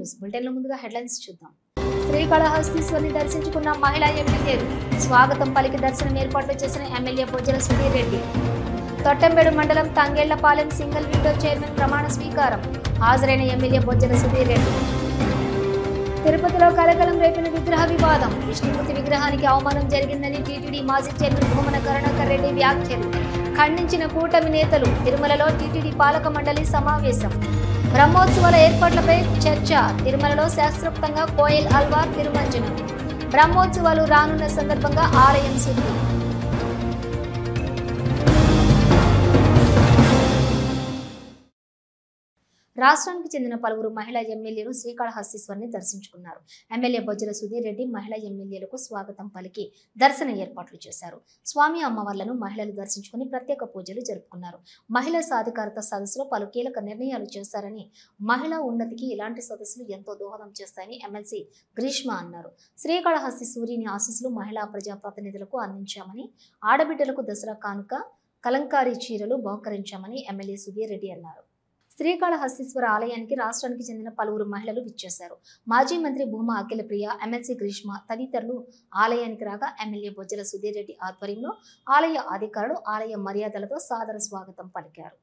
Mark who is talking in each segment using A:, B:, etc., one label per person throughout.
A: News bulletin లో ముందుగా headlines చూద్దాం. శ్రీకాళహస్తీశ్వరిని దర్శించుకున్న మహిళా ఎమ్మెల్యేలు స్వాగతం పలికి దర్శనం ఏర్పాట్లు చేసిన ఎమ్మెల్యే బొజ్జల సుధీర్ రెడ్డి. తొట్టంబేడు మండలం తంగేళ్లపాలెం సింగిల్ విండో చైర్మన్ ప్రమాణ స్వీకారం. హాజరైన ఎమ్మెల్యే బొజ్జల సుధీర్ రెడ్డి. తిరుపతిలో కలకలం రేపిన విగ్రహ వివాదం. విష్ణుమూర్తి విగ్రహానికి అవమానం జరిగిందని టీటీడీ మాజీ చైర్మన్ భూమన కరుణాకర్ రెడ్డి వ్యాఖ్యలు ఖండించిన కూటమి నేతలు. తిరుమలలో టీటీడీ పాలక మండలి సమావేశం. బ్రహ్మోత్సవాల ఏర్పాట్లపై చర్చ. తిరుమలలో శాస్త్రోక్తంగా కోయల్ అల్వార్ తిరుమంజనం. బ్రహ్మోత్సవాలు రానున్న సందర్భంగా ఆలయం శుద్ధి. రాష్ట్రానికి చెందిన పలువురు మహిళా ఎమ్మెల్యేలు శ్రీకాళహస్తీశ్వరిని దర్శించుకున్నారు. ఎమ్మెల్యే బొజ్జల సుధీర్ రెడ్డి మహిళా ఎమ్మెల్యేలకు స్వాగతం పలికి దర్శన ఏర్పాట్లు చేశారు. స్వామి అమ్మవార్లను మహిళలు దర్శించుకుని ప్రత్యేక పూజలు జరుపుకున్నారు. మహిళా సాధికారత సదస్సులో పలు కీలక నిర్ణయాలు చేశారని, మహిళా ఉన్నతికి ఇలాంటి సదస్సులు ఎంతో దోహదం చేస్తాయని ఎమ్మెల్సీ గ్రీష్మ అన్నారు. శ్రీకాళహస్తీశ్వరిని ఆశీస్సులు మహిళా ప్రజాప్రతినిధులకు అందించామని, ఆడబిడ్డలకు దసరా కానుక కలంకారీ చీరలు బహుకరించామని ఎమ్మెల్యే సుధీర్ రెడ్డి అన్నారు. శ్రీకాళహస్తీశ్వర ఆలయానికి రాష్ట్రానికి చెందిన పలువురు మహిళలు విచ్చేశారు. మాజీ మంత్రి భూమా అఖిలప్రియ, ఎమ్మెల్సీ గ్రీష్మ తదితరులు ఆలయానికి రాగా ఎమ్మెల్యే బొజ్జల సుధీర్ రెడ్డి ఆధ్వర్యంలో ఆలయ అధికారులు ఆలయ మర్యాదలతో సాదర స్వాగతం పలికారు.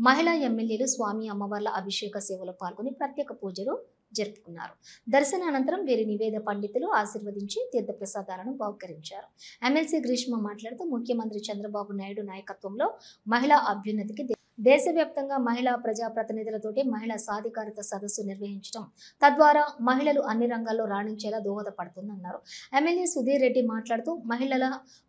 A: మహిళా ఎమ్మెల్యేలు స్వామి అమ్మవార్ల అభిషేక సేవలో పాల్గొని ప్రత్యేక పూజలు జరుపుకున్నారు. దర్శనానంతరం వీరి నివేద పండితులు ఆశీర్వదించి తీర్థప్రసాదాలను బహుకరించారు. ఎమ్మెల్సీ గ్రీష్మ మాట్లాడుతూ ముఖ్యమంత్రి చంద్రబాబు నాయుడు నాయకత్వంలో మహిళా అభ్యున్నతికి దేశవ్యాప్తంగా మహిళా ప్రజాప్రతినిధులతోటి మహిళా సాధికారత సదస్సు నిర్వహించడం తద్వారా మహిళలు అన్ని రంగాల్లో రాణించేలా దోహదపడుతుందన్నారు. ఎమ్మెల్యే సుధీర్ రెడ్డి మాట్లాడుతూ మహిళల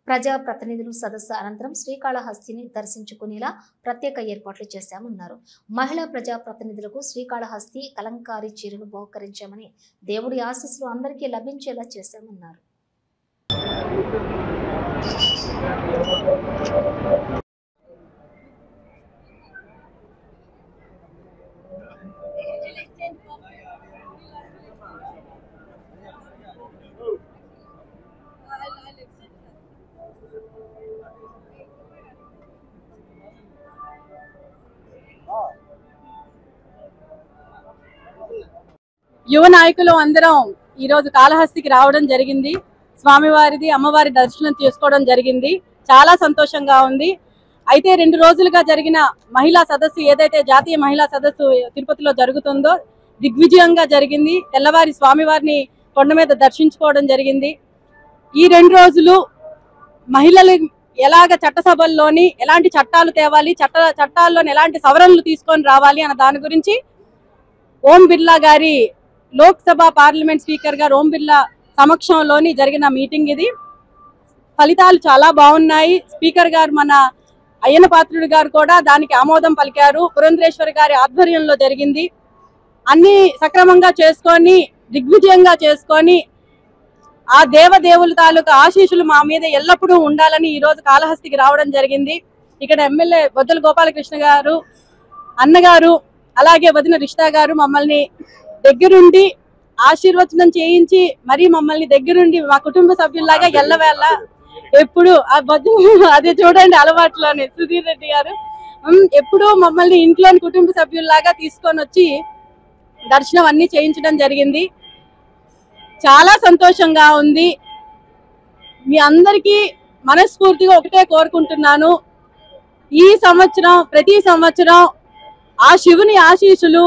A: ప్రజాప్రతినిధులు సదస్సు అనంతరం శ్రీకాళహస్తిని దర్శించుకునేలా ప్రత్యేక ఏర్పాట్లు చేశామన్నారు. మహిళా ప్రజాప్రతినిధులకు శ్రీకాళహస్తి కలంకారీ చీరలు బహుకరించామని, దేవుడి ఆశీస్సులు అందరికీ లభించేలా చేశామన్నారు.
B: యువ నాయకులు అందరం ఈరోజు కాళహస్తికి రావడం జరిగింది. స్వామివారిది అమ్మవారి దర్శనం చేసుకోవడం జరిగింది. చాలా సంతోషంగా ఉంది. అయితే 2 రోజులుగా జరిగిన మహిళా సదస్సు ఏదైతే జాతీయ మహిళా సదస్సు తిరుపతిలో జరుగుతుందో దిగ్విజయంగా జరిగింది. తెల్లవారి స్వామివారిని కొండ మీద దర్శించుకోవడం జరిగింది. ఈ 2 రోజులు మహిళలు ఎలాగ చట్టసభల్లోని ఎలాంటి చట్టాలు తేవాలి, చట్టాల్లోని ఎలాంటి సవరణలు తీసుకొని రావాలి అన్న దాని గురించి ఓం బిర్లా గారి లోక్సభ పార్లమెంట్ స్పీకర్ గారు ఓం బిర్లా సమక్షంలోని జరిగిన మీటింగ్ ఇది. ఫలితాలు చాలా బాగున్నాయి. స్పీకర్ గారు మన అయ్యన పాత్రుడు గారు కూడా దానికి ఆమోదం పలికారు. పురంధరేశ్వరి గారి ఆధ్వర్యంలో జరిగింది. అన్ని సక్రమంగా చేసుకొని దిగ్విజయంగా చేసుకొని ఆ దేవదేవుల తాలూకా ఆశీస్సులు మా మీద ఎల్లప్పుడూ ఉండాలని ఈరోజు కాళహస్తికి రావడం జరిగింది. ఇక్కడ ఎమ్మెల్యే బొజ్జల గోపాలకృష్ణ గారు, అన్నగారు, అలాగే వదిన రిష్తా గారు మమ్మల్ని దగ్గరుండి ఆశీర్వచనం చేయించి మరీ మమ్మల్ని దగ్గరుండి మా కుటుంబ సభ్యుల్లాగా ఎల్లవేళ ఎప్పుడు అదే చూడండి అలవాట్లోనే సుధీర్ రెడ్డి గారు ఎప్పుడూ మమ్మల్ని ఇంట్లోని కుటుంబ సభ్యుల్లాగా తీసుకొని వచ్చి దర్శనం అన్ని చేయించడం జరిగింది. చాలా సంతోషంగా ఉంది. మీ అందరికీ మనస్ఫూర్తిగా ఒకటే కోరుకుంటున్నాను, ఈ సంవత్సరం ప్రతి సంవత్సరం ఆ శివుని ఆశీస్సులు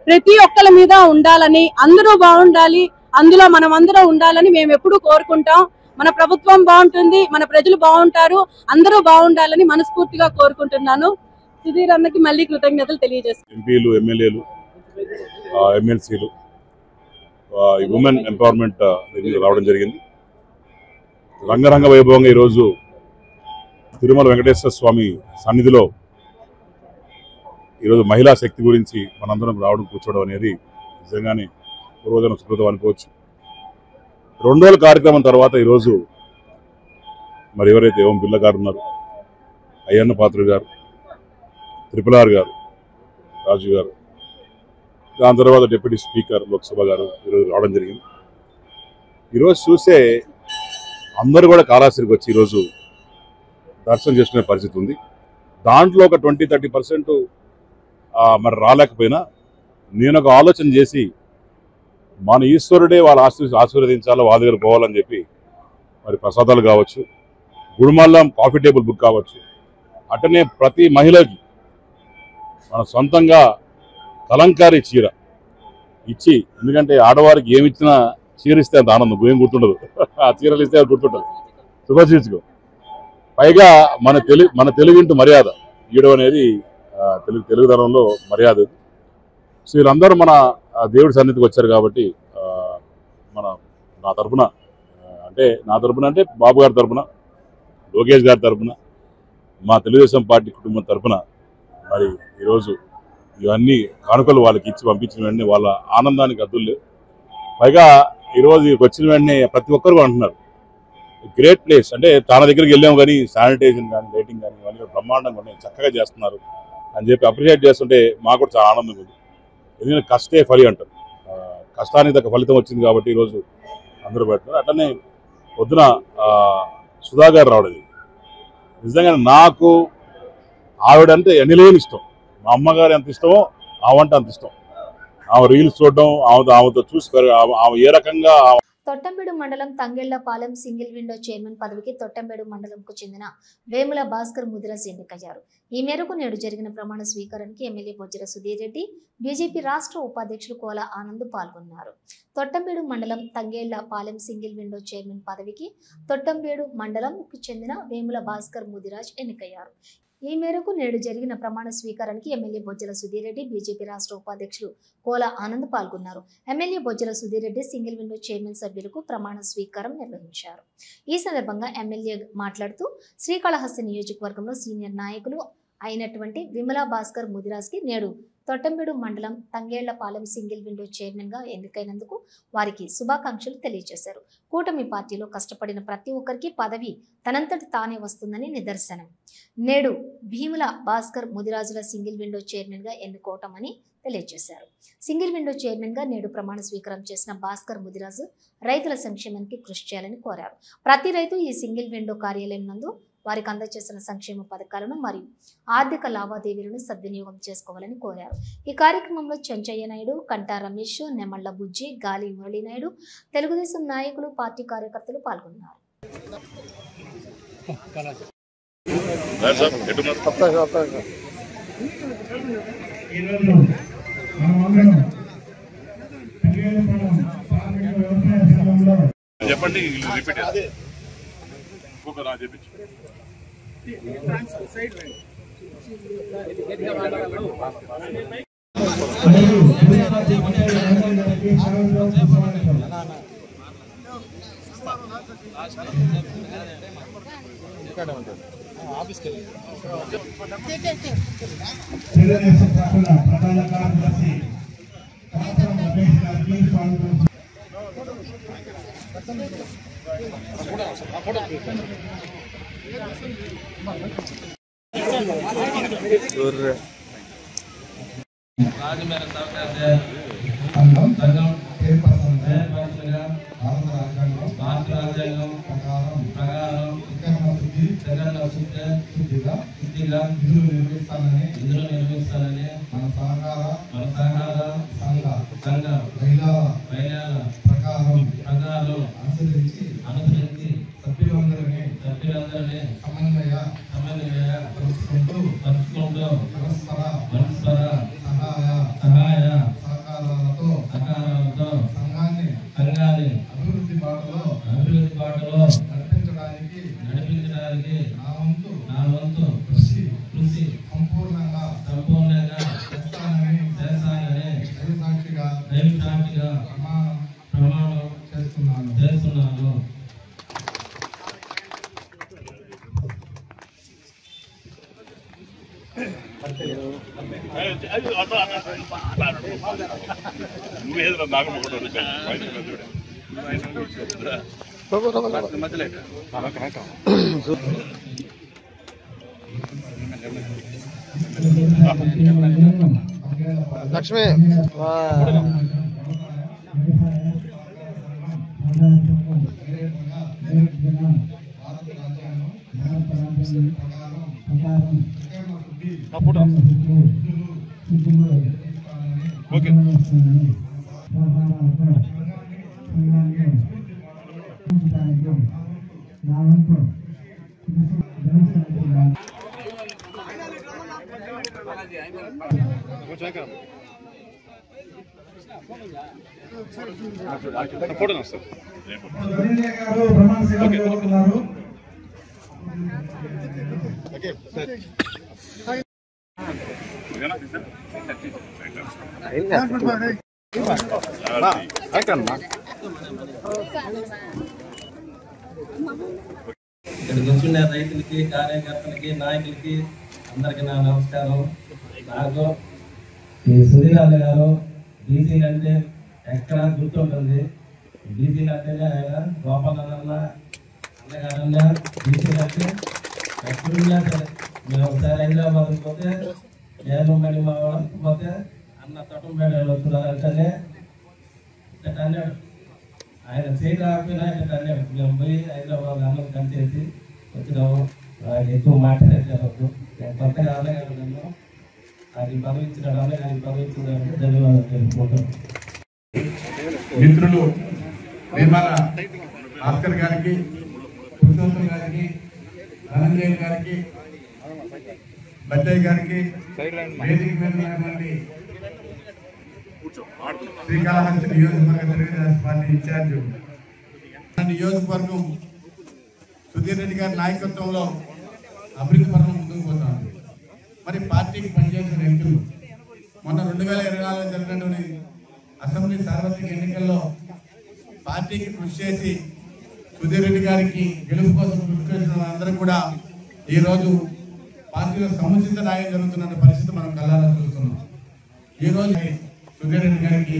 B: ప్రతి ఒక్కరి మీద ఉండాలని, అందరూ బాగుండాలి, అందులో మనం అందరం ఉండాలని మేము ఎప్పుడూ కోరుకుంటాం. మన ప్రభుత్వం బాగుంటుంది, మన ప్రజలు బాగుంటారు, అందరూ బాగుండాలని మనస్ఫూర్తిగా కోరుకుంటున్నాను. సుధీర్ అన్నకి మళ్ళీ కృతజ్ఞతలు తెలియజేస్తాను.
C: ఎంపీలు, ఎమ్మెల్యేలు, ఎమ్మెల్సీలు ఉమెన్ ఎంపవర్మెంట్ రావడం జరిగింది. రంగరంగ వైభవంగా ఈరోజు తిరుమల వెంకటేశ్వర స్వామి సన్నిధిలో ఈరోజు మహిళా శక్తి గురించి మనందరం రావడం కూర్చోవడం అనేది నిజంగానే పూర్వజన సుకృతం అనుకోవచ్చు. 2 రోజుల కార్యక్రమం తర్వాత ఈరోజు మరి ఎవరైతే ఓం బిర్లా గారు ఉన్నారు, అయ్యన్న పాత్రుడు గారు, త్రిపులార్ గారు, రాజు గారు, దాని తర్వాత డిప్యూటీ స్పీకర్ లోక్సభ గారు ఈరోజు రావడం జరిగింది. ఈరోజు చూస్తే అందరూ కూడా కాళహస్తికి వచ్చి ఈరోజు దర్శనం చేసుకునే పరిస్థితి ఉంది. దాంట్లో ఒక 20-30% మరి రాలేకపోయినా నేను ఒక ఆలోచన చేసి మన ఈశ్వరుడే వాళ్ళు ఆశీర్వదించాలో వాళ్ళ దగ్గర పోవాలని చెప్పి మరి ప్రసాదాలు కావచ్చు, గుడిమల్లం కాఫీ టేబుల్ బుక్ కావచ్చు, అటనే ప్రతి మహిళకి మన సొంతంగా కలంకారీ చీర ఇచ్చి, ఎందుకంటే ఆడవారికి ఏమి ఇచ్చినా చీర ఇస్తే అంత ఆనందం ఏం గుర్తుండదు, ఆ చీరలు ఇస్తే గుర్తుండదు, శుభశీర్చుకో. పైగా మన తెలుగింటి మర్యాద ఇయడం అనేది తెలుగుదనంలో మర్యాద. సో వీళ్ళందరూ మన దేవుడి సన్నిధికి వచ్చారు కాబట్టి నా తరపున అంటే బాబు గారి తరపున, లోకేష్ గారి తరపున, మా తెలుగుదేశం పార్టీ కుటుంబం తరపున మరి ఈరోజు ఇవన్నీ కానుకలు వాళ్ళకి ఇచ్చి పంపించిన వెంటనే వాళ్ళ ఆనందానికి అద్దులు. పైగా ఈరోజు వచ్చిన వెంటనే ప్రతి ఒక్కరు అంటున్నారు గ్రేట్ ప్లేస్, అంటే తన దగ్గరికి వెళ్ళాము కానీ శానిటైజేషన్ కానీ లైటింగ్ కానీ ఇవన్నీ బ్రహ్మాండంగా ఉన్నాయి, చక్కగా చేస్తున్నారు అని చెప్పి అప్రిషియేట్ చేస్తుంటే మాకు కూడా చాలా ఆనందంగా ఉంది. ఎందుకంటే కష్టే ఫలి అంటారు, కష్టానికి తగ్గ ఫలితం వచ్చింది కాబట్టి ఈరోజు అందరూ పెడుతున్నారు. అట్లనే పొద్దున సుధాగారు రావడం నిజంగా నాకు ఆవిడంటే ఎనలేని ఇష్టం. మా అమ్మగారు ఎంత ఇష్టమో ఆవంటే అంత ఇష్టం. ఆమె రీల్స్ చూడడం, ఆమెతో చూసి ఆమె ఏ రకంగా.
A: తొట్టంబేడు మండలం తంగెళ్లపాలెం సింగిల్ విండో చైర్మన్ పదవికి తొట్టంబేడు మండలంకు చెందిన వేముల భాస్కర్ ముదిరాజ్ ఎన్నికయ్యారు. ఈ మేరకు నేడు జరిగిన ప్రమాణ స్వీకారానికి ఎమ్మెల్యే బొజ్జల సుధీర్ రెడ్డి, బీజేపీ రాష్ట్ర ఉపాధ్యక్షులు కోల ఆనంద్ పాల్గొన్నారు. తొట్టంబేడు మండలం తంగేళ్లపాలెం సింగిల్ విండో చైర్మన్ పదవికి తొట్టంబేడు మండలంకు చెందిన వేముల భాస్కర్ ముదిరాజ్ ఎన్నికయ్యారు. ఈ మేరకు నేడు జరిగిన ప్రమాణ స్వీకారానికి ఎమ్మెల్యే బొజ్జల సుధీర్ రెడ్డి, బీజేపీ రాష్ట్ర ఉపాధ్యక్షులు కోల ఆనంద్ పాల్గొన్నారు. MLA Bojjala Sudheer Reddy single window chairman సభ్యులకు ప్రమాణ స్వీకారం నిర్వహించారు. ఈ సందర్భంగా ఎమ్మెల్యే మాట్లాడుతూ శ్రీకాళహస్తి నియోజకవర్గంలో సీనియర్ నాయకులు అయినటువంటి విమలా భాస్కర్ ముదిరాజ్కి నేడు తొట్టంబేడు మండలం తంగేళ్లపాలెం సింగిల్ విండో చైర్మన్ గా ఎన్నికైనందుకు వారికి శుభాకాంక్షలు తెలియజేశారు. కూటమి పార్టీలో కష్టపడిన ప్రతి ఒక్కరికి పదవి తనంతటి తానే వస్తుందని నిదర్శనం. నేడు భీముల భాస్కర్ ముదిరాజుల సింగిల్ విండో చైర్మన్ గా ఎన్నుకోవటమని తెలియజేశారు. సింగిల్ విండో చైర్మన్ గా నేడు ప్రమాణ స్వీకారం చేసిన భాస్కర్ ముదిరాజు రైతుల సంక్షేమానికి కృషి చేయాలని కోరారు. ప్రతి రైతు ఈ సింగిల్ విండో కార్యాలయం నందు వారికి అందజేసిన సంక్షేమ పథకాలను మరియు ఆర్థిక లావాదేవీలను సద్వినియోగం చేసుకోవాలని కోరారు. ఈ కార్యక్రమంలో చెంచయ్య నాయుడు, కంటా రమేష్, నెమళ్ల బుజ్జి, గాలి మురళీనాయుడు, తెలుగుదేశం నాయకులు, పార్టీ కార్యకర్తలు పాల్గొన్నారు.
C: చెప్పండి.
D: నిర్మిస్తానని మన సహకార సంఘ ప్రకారం అనుసరించి సభ్యులందరినీ సమన్వయ పరుచుకుంటూ పరస్పర సహాయ సహకారాలతో సంఘాన్ని అభివృద్ధి బాటలో నడిపించడానికి నా వంతు కృషి సంపూర్ణంగా చేస్తానని దైవసాక్షిగా ప్రమాణం చేస్తున్నాను.
E: లక్ష్మి
C: ఓకే.
D: గారు ప్రమాణ స్వీకారం చేస్తున్నారు.
E: ఇక్కడికి వచ్చిన రైతులకి, కార్యకర్తలకి, నాయకులకి అందరికి నా నమస్కారం. నాకు ఈ సుధీరాజు గారు బీసీలు అంటే ఎక్కడ గుర్తుంటుంది. బీసీలు అంటేనే ఆయన గోపాలన్న అన్నగారన్న బీసీలు అంటే ఎక్కడున్నా సరే మేము ఒకసారి హైదరాబాద్ పోతే నేను మళ్ళీ మా వాళ్ళకి పోతే అన్న తొట్టంపేట వస్తున్నారంటేనే ఇట్లా అన్నాడు. ఆయన చేయి రాకపోయినా ఇట్లా అన్నాడు. మేము పోయి హైదరాబాద్ అన్నం కలిసేసి వచ్చినాము. నాకు ఎక్కువ మాట్లాడేసారు. నేను కొత్తగా అన్నగారు నన్ను అది పదవించినాడు. అన్నగారికి పదవించినాడు. ధన్యవాదాలు తెలుపుకుంటాను.
D: మిత్రులు నిర్మల భాస్కర్ గారికి, పురుషోత్తం గారికి, ధనంజయ్ గారికి, బచ్చయ్య గారికి, వేదిక మీద ఉన్నటువంటి శ్రీకాళహస్తి నియోజకవర్గ తెలుగుదేశం పార్టీ ఇన్ఛార్జ్ నియోజకవర్గం సుధీర్ రెడ్డి గారి నాయకత్వంలో అభివృద్ధి పరంగా ముందుకు పోతాం. మరి పార్టీకి పనిచేసిన వ్యక్తులు మొన్న 2024 జరిగినటువంటి అసెంబ్లీ సార్వత్రిక ఎన్నికల్లో పార్టీకి కృషి చేసి సుధీర్ రెడ్డి గారికి గెలుపు కోసం కృషి చేసిన వాళ్ళందరూ కూడా ఈరోజు పార్టీలో సముచిత న్యాయం జరుగుతున్న పరిస్థితి మనం కళ్ళారా చూస్తున్నాం. ఈరోజు సుధీర్ రెడ్డి గారికి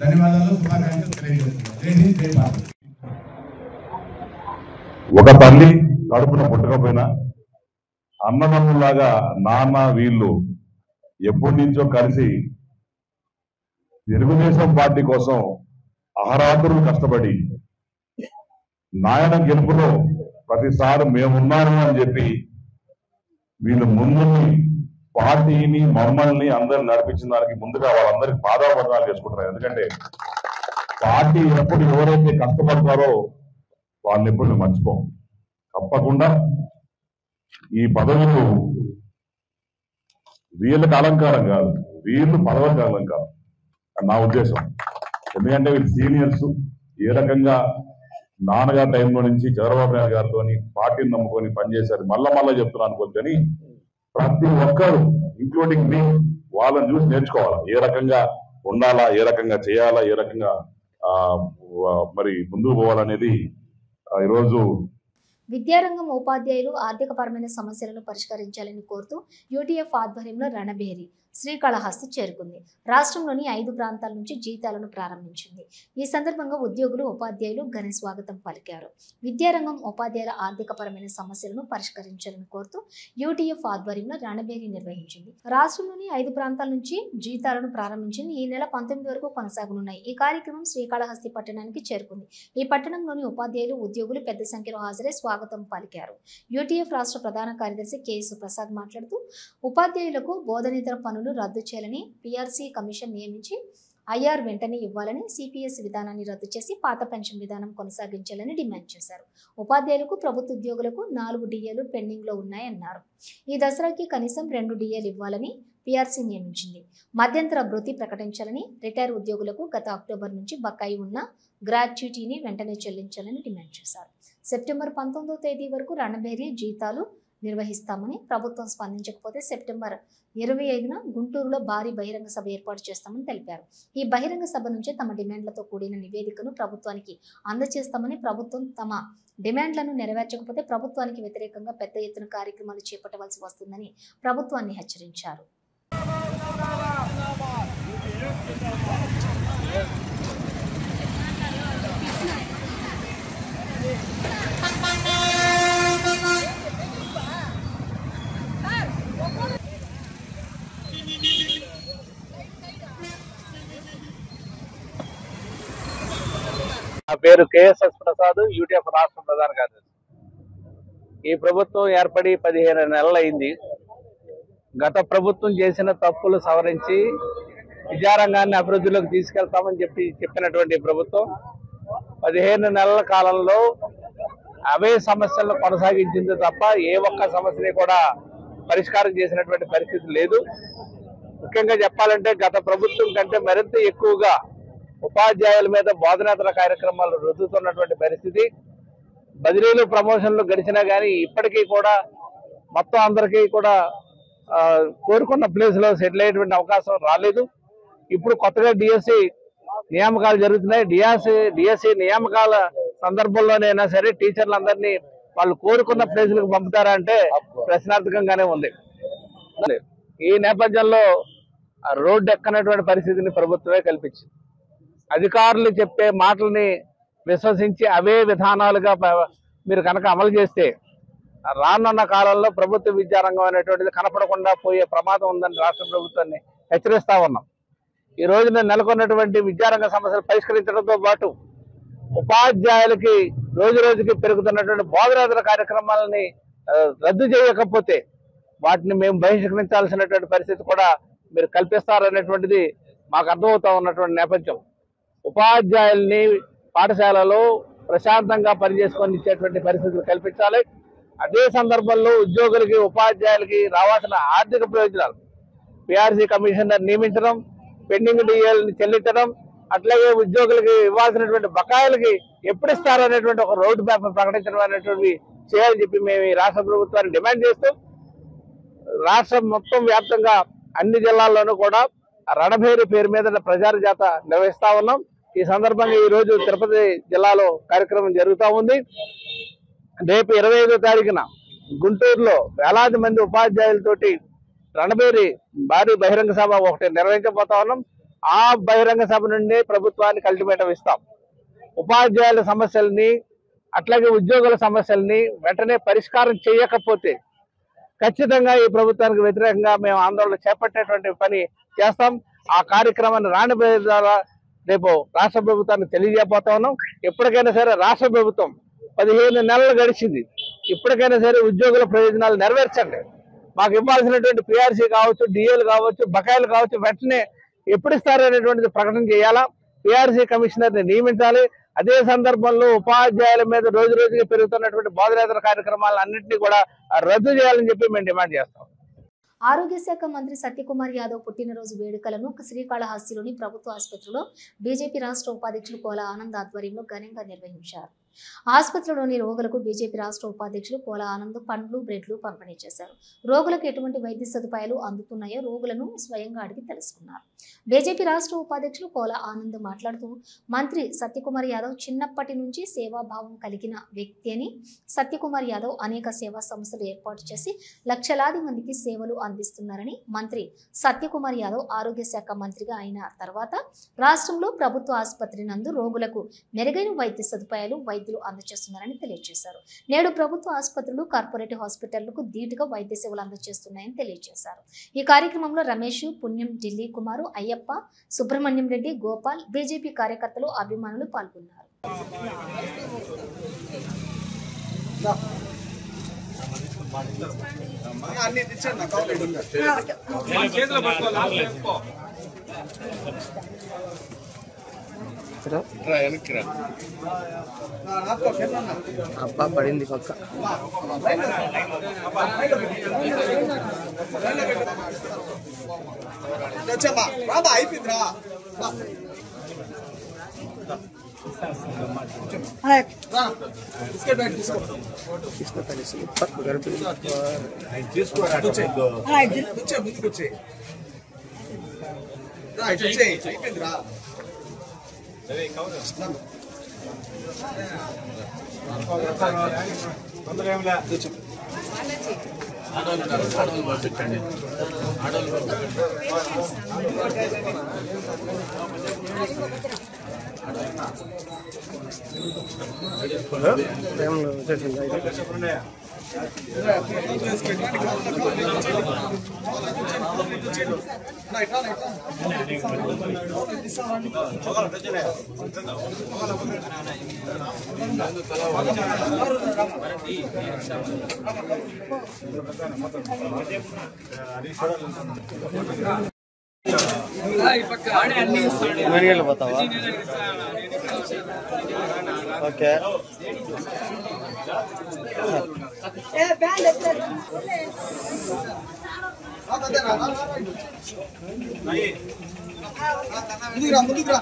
D: ధన్యవాదాలు, శుభాకాంక్షలు తెలియజేస్తున్నాం. జై హింద్, జై భారత్.
C: ఒక తల్లి కడుపున పుట్టకపోయినా అన్నదమ్ములాగా నాన్న వీళ్ళు ఎప్పటి నుంచో కలిసి తెలుగుదేశం పార్టీ కోసం అహరాత్రులు కష్టపడి నాయన గెలుపులో ప్రతిసారి మేమున్నాము అని చెప్పి వీళ్ళు ముందుని పార్టీని మమ్మల్ని అందరిని నడిపించిన దానికి ముందుగా వాళ్ళందరికీ పాదాపదాలు చేసుకుంటున్నారు. ఎందుకంటే పార్టీ ఎప్పుడు ఎవరైతే కష్టపడతారో వాళ్ళని ఎప్పుడు మర్చిపోం. తప్పకుండా ఈ పదవులు వీళ్ళకి అలంకారం కాదు, వీళ్ళు పదవులకు అలంకారం అని నా ఉద్దేశం. ఎందుకంటే వీళ్ళు సీనియర్స్. ఏ రకంగా నాన్నగారి టైంలో నుంచి చంద్రబాబు నాయుడు గారితో పార్టీని నమ్ముకొని పనిచేశారు. మళ్ళా చెప్తున్నాను అనుకోదు, కానీ ప్రతి ఒక్కరు ఇంక్లూడింగ్ మీ వాళ్ళని చూసి నేర్చుకోవాలా. ఏ రకంగా ఉండాలా, ఏ రకంగా చేయాలా, ఏ రకంగా మరి ముందుకు పోవాలనేది ఈరోజు
A: విద్యారంగం ఉపాధ్యాయులు ఆర్థికపరమైన సమస్యలను పరిష్కరించాలని కోరుతూ యూటీఎఫ్ ఆధ్వర్యంలో రణబేరి శ్రీకాళహస్తి చేరుకుంది. రాష్ట్రంలోని 5 ప్రాంతాల నుంచి జీతాలను ప్రారంభించింది. ఈ సందర్భంగా ఉద్యోగులు, ఉపాధ్యాయులు ఘన స్వాగతం పలికారు. విద్యారంగం ఉపాధ్యాయుల ఆర్థికపరమైన సమస్యలను పరిష్కరించాలని కోరుతూ యూటీఎఫ్ ఆధ్వర్యంలో రణబేరి నిర్వహించింది. రాష్ట్రంలోని 5 ప్రాంతాల నుంచి జీతాలను ప్రారంభించింది. ఈ నెల 19 వరకు కొనసాగనున్నాయి. ఈ కార్యక్రమం శ్రీకాళహస్తి పట్టణానికి చేరుకుంది. ఈ పట్టణంలోని ఉపాధ్యాయులు, ఉద్యోగులు పెద్ద సంఖ్యలో హాజరై స్వాగతం పలికారు. యూటీఎఫ్ రాష్ట్ర ప్రధాన కార్యదర్శి కేఎస్ ప్రసాద్ మాట్లాడుతూ ఉపాధ్యాయులకు బోధనేతర పనులు రద్దు చేయాలని, పీఆర్సీ కమిషన్ నియమించి ఐఆర్ వెంటనే ఇవ్వాలని, సిపిఎస్ విధానాన్ని రద్దు చేసి పాత పెన్షన్ విధానం కొనసాగించాలని డిమాండ్ చేశారు. ఉపాధ్యాయులకు, ప్రభుత్వ ఉద్యోగులకు 4 డిఏలు పెండింగ్ లో ఉన్నాయన్నారు. ఈ దసరాకి కనీసం 2 డిఏలు ఇవ్వాలని పీఆర్సీ నియమించింది. మధ్యంతర భృతి ప్రకటించాలని, రిటైర్ ఉద్యోగులకు గత అక్టోబర్ నుంచి బకాయి ఉన్న గ్రాట్యుటీని వెంటనే చెల్లించాలని డిమాండ్ చేశారు. సెప్టెంబర్ 19వ తేదీ వరకు రణబేరి జీతాలు నిర్వహిస్తామని, ప్రభుత్వం స్పందించకపోతే సెప్టెంబర్ 25న గుంటూరులో భారీ బహిరంగ సభ ఏర్పాటు చేస్తామని తెలిపారు. ఈ బహిరంగ సభ నుంచే తమ డిమాండ్లతో కూడిన నివేదికను ప్రభుత్వానికి అందజేస్తామని, ప్రభుత్వం తమ డిమాండ్లను నెరవేర్చకపోతే ప్రభుత్వానికి వ్యతిరేకంగా పెద్ద ఎత్తున కార్యక్రమాలు చేపట్టవలసి వస్తుందని ప్రభుత్వాన్ని హెచ్చరించారు.
F: నా పేరు కేఎస్ఎస్ ప్రసాద్, యూటీఎఫ్ రాష్ట్ర ప్రధాన కార్యదర్శి. ఈ ప్రభుత్వం ఏర్పడి 15 నెలలు అయింది. గత ప్రభుత్వం చేసిన తప్పులు సవరించి విద్యారంగాన్ని అభివృద్ధిలోకి తీసుకెళ్తామని చెప్పినటువంటి ప్రభుత్వం 15 నెలల కాలంలో అవే సమస్యలను కొనసాగించింది తప్ప ఏ ఒక్క సమస్యని కూడా పరిష్కారం చేసినటువంటి పరిస్థితి లేదు. ముఖ్యంగా చెప్పాలంటే గత ప్రభుత్వం కంటే మరింత ఎక్కువగా ఉపాధ్యాయుల మీద బోధనేతర కార్యక్రమాలు రుద్దుతున్నటువంటి పరిస్థితి. బదిలీలు ప్రమోషన్లు గడిచినా కానీ ఇప్పటికీ కూడా మొత్తం అందరికీ కూడా కోరుకున్న ప్లేస్ లో సెటిల్ అయ్యేటువంటి అవకాశం రాలేదు. ఇప్పుడు కొత్తగా డిఎస్సి నియామకాలు జరుగుతున్నాయి. డిఎస్సి నియామకాల సందర్భంలోనైనా సరే టీచర్లందరినీ వాళ్ళు కోరుకున్న ప్లేసులకు పంపుతారా అంటే ప్రశ్నార్థకంగానే ఉంది. ఈ నేపథ్యంలో రోడ్డు ఎక్కనటువంటి పరిస్థితిని ప్రభుత్వమే కల్పించింది. అధికారులు చెప్పే మాటల్ని విశ్వసించి అవే విధానాలుగా మీరు కనుక అమలు చేస్తే రానున్న కాలంలో ప్రభుత్వ విద్యారంగం అనేటువంటిది కనపడకుండా పోయే ప్రమాదం ఉందని రాష్ట్ర ప్రభుత్వాన్ని హెచ్చరిస్తా ఉన్నాం. ఈ రోజున నెలకొన్నటువంటి విద్యారంగ సమస్యలు పరిష్కరించడంతో పాటు ఉపాధ్యాయులకి రోజు రోజుకి పెరుగుతున్నటువంటి బోధనేతర కార్యక్రమాలని రద్దు చేయకపోతే వాటిని మేము బహిష్కరించాల్సినటువంటి పరిస్థితి కూడా మీరు కల్పిస్తారనేటువంటిది మాకు అర్థమవుతా ఉన్నటువంటి నేపథ్యం. ఉపాధ్యాయుల్ని పాఠశాలలో ప్రశాంతంగా పనిచేసుకొని ఇచ్చేటువంటి పరిస్థితులు కల్పించాలి. అదే సందర్భంలో ఉద్యోగులకి ఉపాధ్యాయులకి రావాల్సిన ఆర్థిక ప్రయోజనాలు పిఆర్సీ కమిషనర్ నియమించడం, పెండింగ్ డిఏల్ని చెల్లించడం, అట్లాగే ఉద్యోగులకి ఇవ్వాల్సినటువంటి బకాయిలకి ఎప్పుడు ఇస్తారనేటువంటి ఒక రోడ్ మ్యాప్ ప్రకటించడం అనేటువంటివి చేయాలని చెప్పి మేము ఈ రాష్ట్ర ప్రభుత్వాన్ని డిమాండ్ చేస్తూ రాష్ట్రం మొత్తం వ్యాప్తంగా అన్ని జిల్లాల్లోనూ కూడా రణభేరి పేరు మీద ప్రచార జాత నిర్వహిస్తా ఉన్నాం. ఈ సందర్భంగా ఈ రోజు తిరుపతి జిల్లాలో కార్యక్రమం జరుగుతూ ఉంది. రేపు 25వ తారీఖున గుంటూరులో వేలాది మంది ఉపాధ్యాయులతోటి రణభేరి భారీ బహిరంగ సభ ఒకటి నిర్వహించబోతా ఉన్నాం. ఆ బహిరంగ సభ నుండి ప్రభుత్వానికి అల్టిమేటం ఇస్తాం. ఉపాధ్యాయుల సమస్యల్ని అట్లాగే ఉద్యోగుల సమస్యల్ని వెంటనే పరిష్కారం చేయకపోతే ఖచ్చితంగా ఈ ప్రభుత్వానికి వ్యతిరేకంగా మేము ఆందోళన చేపట్టేటువంటి పని చేస్తాం. ఆ కార్యక్రమాన్ని రాణిభేరి ద్వారా రేపు రాష్ట్ర ప్రభుత్వానికి తెలియజేయబోతా ఉన్నాం. ఎప్పటికైనా సరే రాష్ట్ర ప్రభుత్వం 15 నెలలు గడిచింది. ఇప్పటికైనా సరే ఉద్యోగుల ప్రయోజనాలు నెరవేర్చండి. మాకు ఇవ్వాల్సినటువంటి పిఆర్సీ కావచ్చు, డిఏలు కావచ్చు, బకాయిలు కావచ్చు వెంటనే ఎప్పుడు ఇస్తారనేటువంటిది ప్రకటన చేయాలా. పిఆర్సీ కమిషనర్ని నియమించాలి. అదే సందర్భంలో ఉపాధ్యాయుల మీద రోజు రోజుకి పెరుగుతున్నటువంటి బోధనేతర కార్యక్రమాలన్నింటినీ కూడా రద్దు చేయాలని చెప్పి మేము డిమాండ్ చేస్తాం.
A: ఆరోగ్య శాఖ మంత్రి సత్యకుమార్ యాదవ్ పుట్టినరోజు వేడుకలను శ్రీకాళహస్తిలోని ప్రభుత్వ ఆసుపత్రిలో బీజేపీ రాష్ట్ర ఉపాధ్యక్షులు కోల ఆనంద్ ఆధ్వర్యంలో ఘనంగా నిర్వహించారు. ఆసుపత్రిలోని రోగులకు బీజేపీ రాష్ట్ర ఉపాధ్యక్షులు కోల ఆనంద్ పండ్లు, బ్రెడ్లు పంపిణీ చేశారు. రోగులకు ఎటువంటి వైద్య సదుపాయాలు అందుతున్నాయో రోగులను స్వయంగా అడిగి తెలుసుకున్నారు. బీజేపీ రాష్ట్ర ఉపాధ్యక్షులు కోల ఆనంద్ మాట్లాడుతూ మంత్రి సత్యకుమార్ యాదవ్ చిన్నప్పటి నుంచి సేవాభావం కలిగిన వ్యక్తి అని, సత్యకుమార్ యాదవ్ అనేక సేవా సంస్థలు ఏర్పాటు చేసి లక్షలాది మందికి సేవలు అందిస్తున్నారని, మంత్రి సత్యకుమార్ యాదవ్ ఆరోగ్య శాఖ మంత్రిగా అయిన తర్వాత రాష్ట్రంలో ప్రభుత్వ ఆసుపత్రి నందు రోగులకు మెరుగైన వైద్య సదుపాయాలు వైద్యులు అందజేస్తున్నారని తెలియజేశారు. నేడు ప్రభుత్వ ఆసుపత్రులు, కార్పొరేట్ హాస్పిటళ్లకు ధీటుగా వైద్య సేవలు అందజేస్తున్నాయని తెలియజేశారు. ఈ కార్యక్రమంలో రమేష్, పుణ్యం, ఢిల్లీ కుమారు, అయ్యప్ప, సుబ్రహ్మణ్యం రెడ్డి, గోపాల్, బీజేపీ కార్యకర్తలు, అభిమానులు పాల్గొన్నారు.
G: అబ్బా పడింది పక్క అయిపోయిందిరా. పోతావా? ఓకే ముందుకురా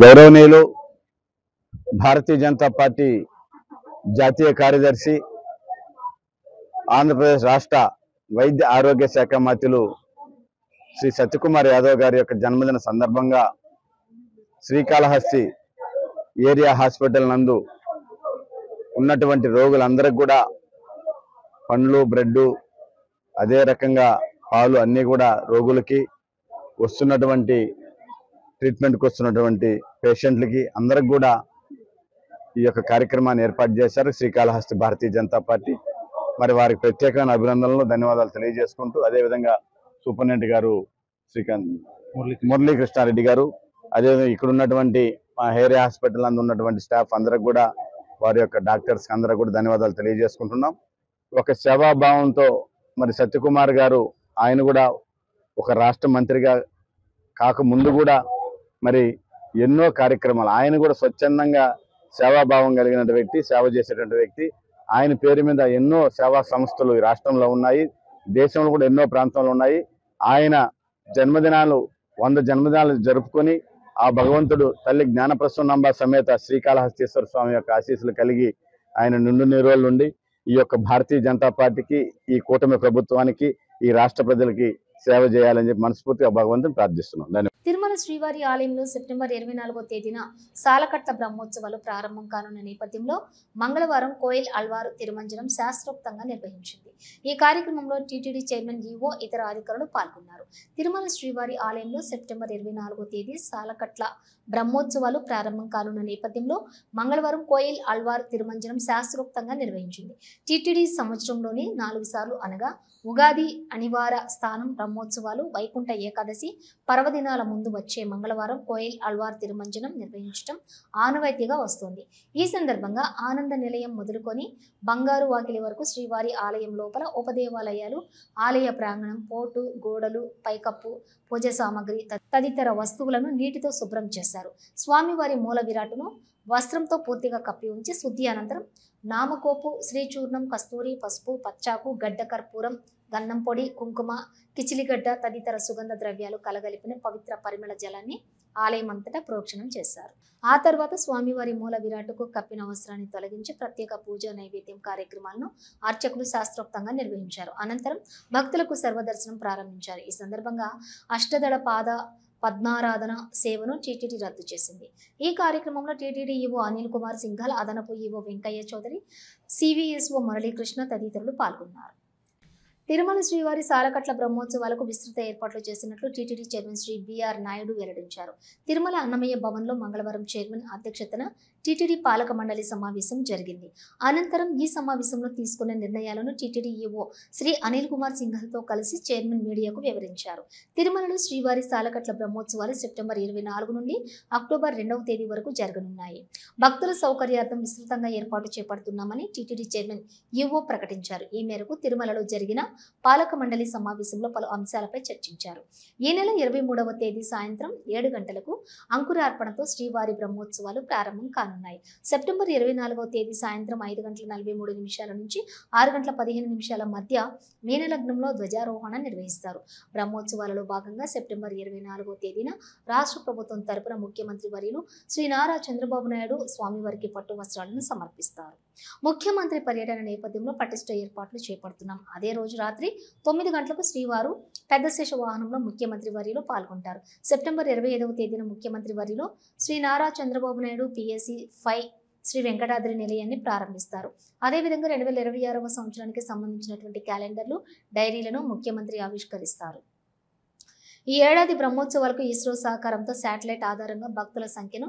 H: గౌరవనీయులు భారతీయ జనతా పార్టీ జాతీయ కార్యదర్శి ఆంధ్రప్రదేశ్ రాష్ట్ర వైద్య ఆరోగ్య శాఖ మంత్రులు శ్రీ సత్యకుమార్ యాదవ్ గారి యొక్క జన్మదిన సందర్భంగా శ్రీకాళహస్తి ఏరియా హాస్పిటల్ నందు ఉన్నటువంటి రోగులందరికీ కూడా పండ్లు బ్రెడ్ అదే రకంగా పాలు అన్నీ కూడా రోగులకి వస్తున్నటువంటి ట్రీట్మెంట్కి వస్తున్నటువంటి పేషెంట్లకి అందరికి కూడా ఈ యొక్క కార్యక్రమాన్ని ఏర్పాటు చేశారు శ్రీకాళహస్తి భారతీయ జనతా పార్టీ. మరి వారికి ప్రత్యేకమైన అభినందనలు ధన్యవాదాలు తెలియజేసుకుంటూ అదేవిధంగా సూపరింటెండెంట్ గారు శ్రీకాంత్ మురళీకృష్ణారెడ్డి గారు అదేవిధంగా ఇక్కడ ఉన్నటువంటి మా ఏరియా హాస్పిటల్ నందు ఉన్నటువంటి స్టాఫ్ అందరికి కూడా వారి యొక్క డాక్టర్స్ అందరికి కూడా ధన్యవాదాలు తెలియజేసుకుంటున్నాం. ఒక సేవాభావంతో మరి సత్యకుమార్ గారు ఆయన కూడా ఒక రాష్ట్ర మంత్రిగా కాకముందు కూడా మరి ఎన్నో కార్యక్రమాలు ఆయన కూడా స్వచ్ఛందంగా సేవాభావం కలిగిన వ్యక్తి, సేవ చేసేటువంటి వ్యక్తి. ఆయన పేరు మీద ఎన్నో సేవా సంస్థలు ఈ రాష్ట్రంలో ఉన్నాయి, దేశంలో కూడా ఎన్నో ప్రాంతాల్లో ఉన్నాయి. ఆయన జన్మదినాలు 100 జన్మదినాలు జరుపుకొని ఆ భగవంతుడు తల్లి జ్ఞానప్రసూనాంబ సమేత శ్రీకాళహస్తీశ్వర స్వామి యొక్క ఆశీస్సులు కలిగి ఆయన నిండు నిరోళ్ళు ఉండి ఈ యొక్క భారతీయ జనతా పార్టీకి, ఈ కూటమి ప్రభుత్వానికి, ఈ రాష్ట్ర ప్రజలకి సేవ చేయాలని చెప్పి మనస్ఫూర్తిగా భగవంతుని ప్రార్థిస్తున్నాం.
A: తిరుమల శ్రీవారి ఆలయంలో సెప్టెంబర్ 24వ తేదీన సాలకట్ల బ్రహ్మోత్సవాలు ప్రారంభం కానున్న నేపథ్యంలో మంగళవారం కోయిల్ అల్వారు తిరుమంజనం శాస్త్రోక్తంగా నిర్వహించింది. ఈ కార్యక్రమంలో టీటీడీ చైర్మన్ ఈవో ఇతర అధికారులు పాల్గొన్నారు. తిరుమల శ్రీవారి ఆలయంలో సెప్టెంబర్ 24వ తేదీ సాలకట్ల బ్రహ్మోత్సవాలు ప్రారంభం కానున్న నేపథ్యంలో మంగళవారం కోయిల్ అల్వార్ తిరుమంజనం శాస్త్రోక్తంగా నిర్వహించింది. టీటీడీ సంవత్సరంలోని 4 సార్లు అనగా ఉగాది, అనివార స్థానం బ్రహ్మోత్సవాలు, వైకుంఠ ఏకాదశి పర్వదినాల ముందు వచ్చే మంగళవారం కోయిల్ అల్వార్ తిరుమంజనం నిర్వహించడం ఆనవాయితీగా వస్తోంది. ఈ సందర్భంగా ఆనంద నిలయం మొదలుకొని బంగారు వాకిలి వరకు శ్రీవారి ఆలయం లోపల ఉపదేవాలయాలు, ఆలయ ప్రాంగణం, పోటు, గోడలు, పైకప్పు, పూజ సామాగ్రి తదితర వస్తువులను నీటితో శుభ్రం చేశారు. స్వామివారి మూల విరాటును వస్త్రంతో పూర్తిగా కప్పి ఉంచి శుద్ధి అనంతరం నామకోపు, శ్రీచూర్ణం, కస్తూరి, పసుపు, పచ్చాకు, గడ్డ కర్పూరం, గంధం పొడి, కుంకుమ, కిచిలిగడ్డ తదితర సుగంధ ద్రవ్యాలు కలగలిపిన పవిత్ర పరిమళ జలాన్ని ఆలయం అంతటా ప్రోక్షణం చేశారు. ఆ తర్వాత స్వామివారి మూల విరాటుకు కప్పిన వస్త్రాన్ని తొలగించి ప్రత్యేక పూజ, నైవేద్యం కార్యక్రమాలను అర్చకులు శాస్త్రోక్తంగా నిర్వహించారు. అనంతరం భక్తులకు సర్వదర్శనం ప్రారంభించారు. ఈ సందర్భంగా అష్టదళ పాద పద్మారాధన సేవను టీటీడీ రద్దు చేసింది. ఈ కార్యక్రమంలో టీటీడీ ఈవో అనిల్ కుమార్ సింఘాల్, అదనపు ఈవో వెంకయ్య చౌదరి, సివిఎస్ఓ మురళీకృష్ణ తదితరులు పాల్గొన్నారు. తిరుమల శ్రీవారి సాలకట్ల బ్రహ్మోత్సవాలకు విస్తృత ఏర్పాట్లు చేసినట్లు టీటీడీ చైర్మన్ శ్రీ బిఆర్ నాయుడు వెల్లడించారు. తిరుమల అన్నమయ్య భవన్లో మంగళవారం చైర్మన్ అధ్యక్షతన టీటీడీ పాలక మండలి సమావేశం జరిగింది. అనంతరం ఈ సమావేశంలో తీసుకున్న నిర్ణయాలను టీటీడీ ఈవో శ్రీ అనిల్ కుమార్ సింఘల్తో కలిసి చైర్మన్ మీడియాకు వివరించారు. తిరుమలలో శ్రీవారి సాలకట్ల బ్రహ్మోత్సవాలు సెప్టెంబర్ 24 నుండి అక్టోబర్ 2వ తేదీ వరకు జరగనున్నాయి. భక్తుల సౌకర్యార్థం విస్తృతంగా ఏర్పాటు చేపడుతున్నామని టీటీడీ చైర్మన్ ఈవో ప్రకటించారు. ఈ మేరకు తిరుమలలో జరిగిన పాలక మండలి సమావేశంలో పలు అంశాలపై చర్చించారు. ఈ నెల 23వ తేదీ సాయంత్రం 7 గంటలకు అంకురార్పణతో శ్రీవారి బ్రహ్మోత్సవాలు ప్రారంభం కానున్నాయి. సెప్టెంబర్ 24వ తేదీ సాయంత్రం 5:43 నుంచి 6:15 మధ్య మీనలగ్నంలో ధ్వజారోహణ నిర్వహిస్తారు. బ్రహ్మోత్సవాలలో భాగంగా సెప్టెంబర్ 24వ తేదీన రాష్ట్ర ప్రభుత్వం తరపున ముఖ్యమంత్రి వర్యులు శ్రీ నారా చంద్రబాబు నాయుడు స్వామివారికి పట్టు వస్త్రాలను సమర్పిస్తారు. ముఖ్యమంత్రి పర్యటన నేపథ్యంలో పటిష్ట ఏర్పాట్లు చేపడుతున్నాం. అదే రోజు రాత్రి 9 గంటలకు శ్రీవారు పెద్ద శేష వాహనంలో ముఖ్యమంత్రి వర్యులు పాల్గొంటారు. సెప్టెంబర్ 25వ తేదీన ముఖ్యమంత్రి వర్యులు శ్రీ నారా చంద్రబాబు నాయుడు PSC 5 శ్రీ వెంకటాద్రి నిలయాన్ని ప్రారంభిస్తారు. అదేవిధంగా 2026వ సంవత్సరానికి సంబంధించినటువంటి క్యాలెండర్లు, డైరీలను ముఖ్యమంత్రి ఆవిష్కరిస్తారు. ఈ ఏడాది బ్రహ్మోత్సవాలకు ఇస్రో సహకారంతో శాటిలైట్ ఆధారంగా భక్తుల సంఖ్యను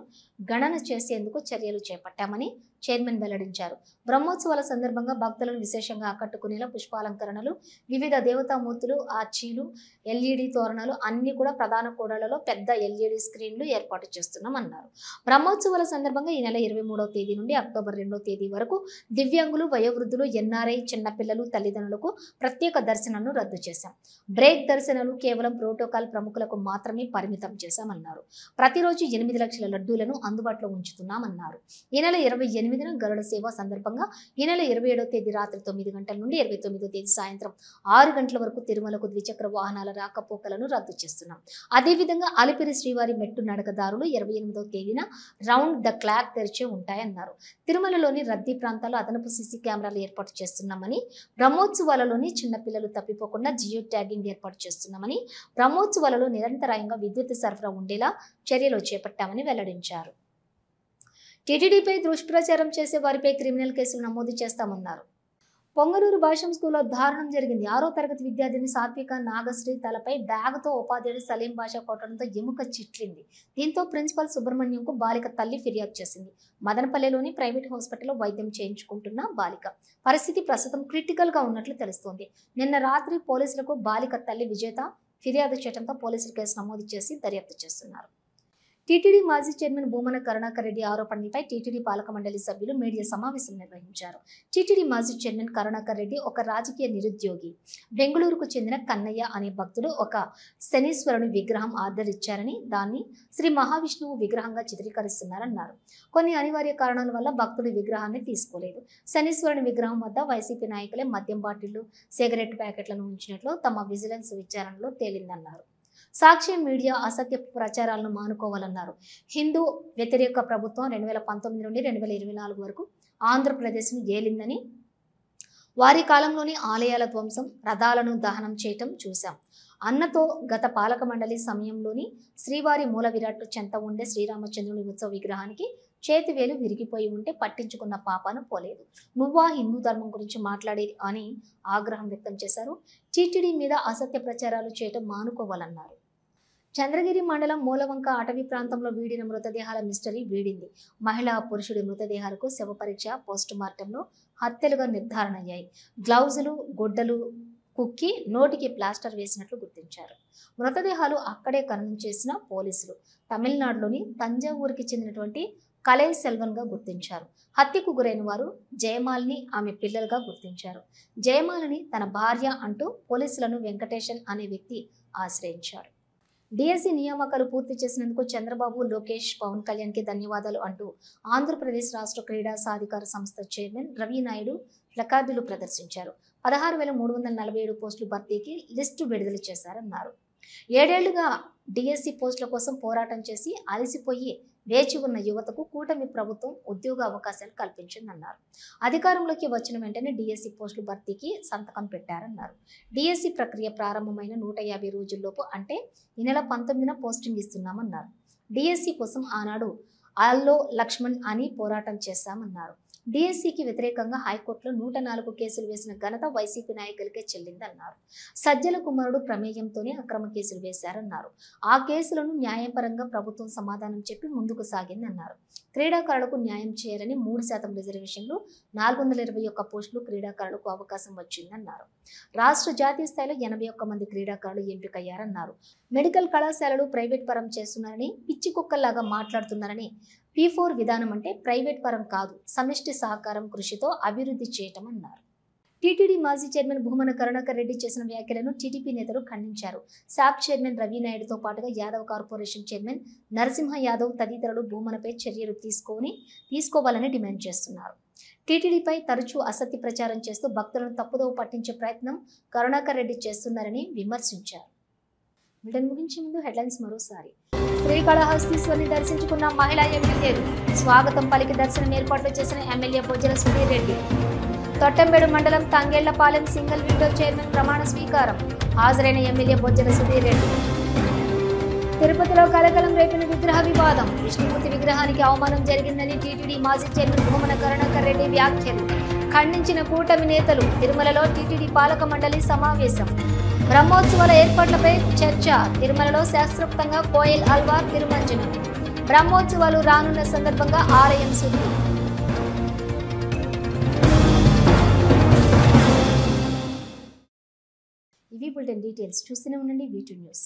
A: గణన చేసేందుకు చర్యలు చేపట్టామని చైర్మన్ వెల్లడించారు. బ్రహ్మోత్సవాల సందర్భంగా భక్తులను విశేషంగా ఆకట్టుకునేలా పుష్పాలంకరణలు, వివిధ దేవతామూర్తులు, ఆర్చీలు, ఎల్ఈడి తోరణాలు అన్ని కూడా ప్రధాన కూడళ్లలో పెద్ద ఎల్ఈడి స్క్రీన్లు ఏర్పాటు చేస్తున్నామన్నారు. బ్రహ్మోత్సవాల సందర్భంగా ఈ నెల 23వ తేదీ నుండి అక్టోబర్ 2వ తేదీ వరకు దివ్యాంగులు, వయోవృద్ధులు, ఎన్ఆర్ఐ, చిన్నపిల్లలు, తల్లిదండ్రులకు ప్రత్యేక దర్శనాలను రద్దు చేశాం. బ్రేక్ దర్శనాలు కేవలం ప్రోటోకాల్ ప్రముఖులకు మాత్రమే పరిమితం చేశామన్నారు. ప్రతిరోజు 8 లక్షల లడ్డూలను అందుబాటులో ఉంచుతున్నామన్నారు. ఈ నెల 28న గరుడ సేవ సందర్భంగా ఈ నెల 27వ తేదీ రాత్రి 9 గంటల నుండి 29వ తేదీ సాయంత్రం 6 గంటల వరకు తిరుమలకు ద్విచక్ర వాహనాల రాకపోకలను రద్దు చేస్తున్నాం. అదేవిధంగా అలిపిరి శ్రీవారి మెట్టు నడకదారులు 28వ తేదీన రౌండ్ ద క్లాక్ తెరిచే ఉంటాయన్నారు. తిరుమలలోని రద్దీ ప్రాంతాల్లో అదనపు సీసీ కెమెరాలు ఏర్పాటు చేస్తున్నామని, బ్రహ్మోత్సవాలలోని చిన్నపిల్లలు తప్పిపోకుండా జియో ట్యాగింగ్ ఏర్పాటు చేస్తున్నామని, బ్రహ్మోత్సవాలలో నిరంతరాయంగా విద్యుత్ సరఫరా ఉండేలా చర్యలు చేపట్టామని వెల్లడించారు. టీటీడీపై దుష్ప్రచారం చేసే వారిపై క్రిమినల్ కేసులు నమోదు చేస్తామన్నారు. పొంగనూరు భాషం స్కూల్లో దారుణం జరిగింది. 6వ తరగతి విద్యార్థిని సాత్విక నాగశ్రీ తలపై బ్యాగుతో ఉపాధ్యాయుడు సలీం బాషా కొట్టడంతో ఎముక చిట్లింది. దీంతో ప్రిన్సిపల్ సుబ్రహ్మణ్యంకు బాలిక తల్లి ఫిర్యాదు చేసింది. మదనపల్లెలోని ప్రైవేట్ హాస్పిటల్లో వైద్యం చేయించుకుంటున్న బాలిక పరిస్థితి ప్రస్తుతం క్రిటికల్ గా ఉన్నట్లు తెలుస్తోంది. నిన్న రాత్రి పోలీసులకు బాలిక తల్లి విజేత ఫిర్యాదు చేయడంతో పోలీసులు కేసు నమోదు చేసి దర్యాప్తు చేస్తున్నారు. టీటీడీ మాజీ చైర్మన్ భూమన కరుణాకర్ రెడ్డి ఆరోపణలపై టీటీడీ పాలక మండలి సభ్యులు మీడియా సమావేశం నిర్వహించారు. టీటీడీ మాజీ చైర్మన్ కరుణాకర్ రెడ్డి ఒక రాజకీయ నిరుద్యోగి. బెంగళూరుకు చెందిన కన్నయ్య అనే భక్తుడు ఒక శనీశ్వరుని విగ్రహం ఆర్డర్ ఇచ్చారని, దాన్ని శ్రీ మహావిష్ణువు విగ్రహంగా చిత్రీకరిస్తున్నారన్నారు. కొన్ని అనివార్య కారణాల వల్ల భక్తుడి విగ్రహాన్ని తీసుకోలేదు. శనీశ్వరుని విగ్రహం వద్ద వైసీపీ నాయకులే మద్యం బాటిళ్లు, సిగరెట్ ప్యాకెట్లను ఉంచినట్లు తమ విజిలెన్స్ విచారణలో తేలిందన్నారు. సాక్షి మీడియా అసత్య ప్రచారాలను మానుకోవాలన్నారు. హిందూ వ్యతిరేక ప్రభుత్వం 2019 నుండి 2024 వరకు ఆంధ్రప్రదేశ్ను ఏలిందని, వారి కాలంలోని ఆలయాల ధ్వంసం, రథాలను దహనం చేయటం చూశాం. అన్నతో గత పాలక మండలి సమయంలోని శ్రీవారి మూల విరాట్టు చెంత ఉండే శ్రీరామచంద్రుని ఉత్సవ విగ్రహానికి చేతివేలు విరిగిపోయి ఉంటే పట్టించుకున్న పాపాను పోలేదు. నువ్వా హిందూ ధర్మం గురించి మాట్లాడేది అని ఆగ్రహం వ్యక్తం చేశారు. టీటీడీ మీద అసత్య ప్రచారాలు చేయటం మానుకోవాలన్నారు. చంద్రగిరి మండలం మూలవంక అటవీ ప్రాంతంలో వీడిన మృతదేహాల మిస్టరీ వీడింది. మహిళా, పురుషుడి మృతదేహాలకు శవ పరీక్ష, పోస్ట్ మార్టంలో హత్యలుగా నిర్ధారణ అయ్యాయి. గ్లౌజులు, గుడ్డలు కుక్కి నోటికి ప్లాస్టర్ వేసినట్లు గుర్తించారు. మృతదేహాలు అక్కడే ఖననం చేసిన పోలీసులు తమిళనాడులోని తంజావూరుకి చెందినటువంటి కలై సెల్వన్గా గుర్తించారు. హత్యకు గురైన వారు జయమాలిని ఆమె పిల్లలుగా గుర్తించారు. జయమాలిని తన భార్య అంటూ పోలీసులను వెంకటేశన్ అనే వ్యక్తి ఆశ్రయించారు. డిఎస్సి నియామకాలు పూర్తి చేసినందుకు చంద్రబాబు, లోకేష్, పవన్ కళ్యాణ్కి ధన్యవాదాలు అంటూ ఆంధ్రప్రదేశ్ రాష్ట్ర క్రీడా సాధికార సంస్థ చైర్మన్ రవి నాయుడు ప్లకార్డులు ప్రదర్శించారు. 16,347 పోస్టులు భర్తీకి లిస్టు విడుదల చేశారన్నారు. 7 ఏళ్లుగా డిఎస్సి పోస్టుల కోసం పోరాటం చేసి అలసిపోయి వేచి ఉన్న యువతకు కూటమి ప్రభుత్వం ఉద్యోగ అవకాశాలు కల్పించిందన్నారు. అధికారంలోకి వచ్చిన వెంటనే డిఎస్సి పోస్టుల భర్తీకి సంతకం పెట్టారన్నారు. డిఎస్సి ప్రక్రియ ప్రారంభమైన 150 రోజుల్లోపు అంటే ఈ నెల 19న పోస్టింగ్ ఇస్తున్నామన్నారు. డిఎస్సి కోసం ఆనాడు ఆల్లో లక్ష్మణ్ అని పోరాటం చేశామన్నారు. డిఎస్సికి వ్యతిరేకంగా హైకోర్టులో 104 కేసులు వేసిన ఘనత వైసీపీ నాయకులకే చెల్లిందన్నారు. సజ్జల కుమారుడు ప్రమేయంతోనే అక్రమ కేసులు వేశారన్నారు. ఆ కేసులను న్యాయపరంగా ప్రభుత్వం సమాధానం చెప్పి ముందుకు సాగిందన్నారు. క్రీడాకారులకు న్యాయం చేయాలని 3% రిజర్వేషన్లు, 421 పోస్టులు క్రీడాకారులకు అవకాశం వచ్చిందన్నారు. రాష్ట్ర జాతీయ స్థాయిలో 81 మంది క్రీడాకారులు ఎంపికయ్యారన్నారు. మెడికల్ కళాశాలలు ప్రైవేట్ పరం చేస్తున్నారని, పిచ్చి కుక్కల్లాగా మాట్లాడుతున్నారని, P4 విధానం అంటే ప్రైవేట్ పరం కాదు, సమిష్టి సహకారం కృషితో అభివృద్ధి చేయటం అన్నారు. టీటీడీ మాజీ చైర్మన్ భూమన కరుణాకర్ రెడ్డి చేసిన వ్యాఖ్యలను టీడీపీ నేతలు ఖండించారు. శాప్ చైర్మన్ రవి నాయుడుతో పాటుగా యాదవ్ కార్పొరేషన్ చైర్మన్ నరసింహ యాదవ్ తదితరులు భూమనపై చర్యలు తీసుకోవాలని డిమాండ్ చేస్తున్నారు. టీటీడీపై తరచూ అసత్య ప్రచారం చేస్తూ భక్తులను తప్పుదోవ పట్టించే ప్రయత్నం కరుణాకర్ రెడ్డి చేస్తున్నారని విమర్శించారు. వీడియో ముగించే ముందు హెడ్లైన్స్ మరోసారి. శ్రీకాళహస్తీశ్వరిని దర్శించుకున్న మహిళా ఎమ్మెల్యేలు, స్వాగతం పలికి దర్శనం ఏర్పాట్లు చేసిన ఎమ్మెల్యే బొజ్జల సుధీర్ రెడ్డి. తొట్టంబేడు మండలం తంగేళ్లపాలెం సింగిల్ విండో చైర్మన్ ప్రమాణ స్వీకారం, హాజరైన ఎమ్మెల్యే బొజ్జల సుధీర్ రెడ్డి. తిరుపతిలో కలకలం రేపిన విగ్రహ వివాదం, విష్ణుమూర్తి విగ్రహానికి అవమానం జరిగిందని టీటీడీ మాజీ చైర్మన్ భూమన కరుణాకర్ రెడ్డి వ్యాఖ్యలు ఖండించిన కూటమి నేతలు. తిరుమలలో టీటీడీ పాలక మండలి సమావేశం. బ్రహ్మోత్సవాల ఏర్పాట్లపై చర్చ, తిరుమలలో శాస్త్రోక్తంగా కోయల్ అల్వార్ తిరుమంజనం. బ్రహ్మోత్సవాలు రానున్న సందర్భంగా ఆలయం శుద్ధి. ఇవి బులెటిన్ డీటెయిల్స్. చూస్తూనే ఉండండి V2 న్యూస్.